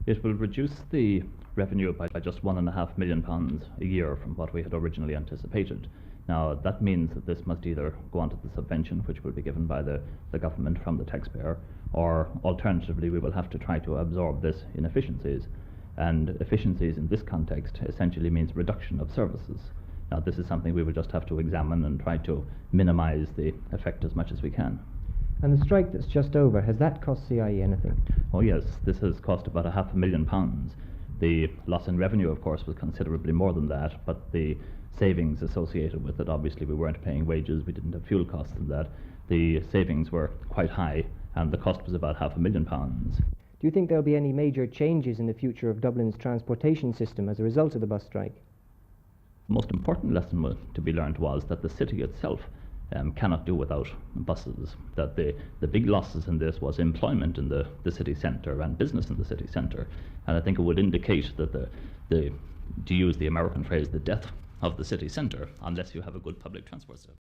It will reduce the revenue by just £1.5 million a year from what we had originally anticipated. Now, that means that this must either go onto the subvention, which will be given by the government from the taxpayer, or alternatively we will have to try to absorb this in efficiencies. And efficiencies in this context essentially means reduction of services. Now, this is something we will just have to examine and try to minimize the effect as much as we can. And the strike that's just over, has that cost CIE anything? Oh yes, this has cost about £500,000. The loss in revenue, of course, was considerably more than that, but the savings associated with it, obviously we weren't paying wages, we didn't have fuel costs and that. The savings were quite high, and the cost was about £500,000. Do you think there'll be any major changes in the future of Dublin's transportation system as a result of the bus strike? The most important lesson to be learned was that the city itself cannot do without buses, that the big losses in this was employment in the city centre and business in the city centre, and I think it would indicate that to use the American phrase, the death of the city centre, unless you have a good public transport system.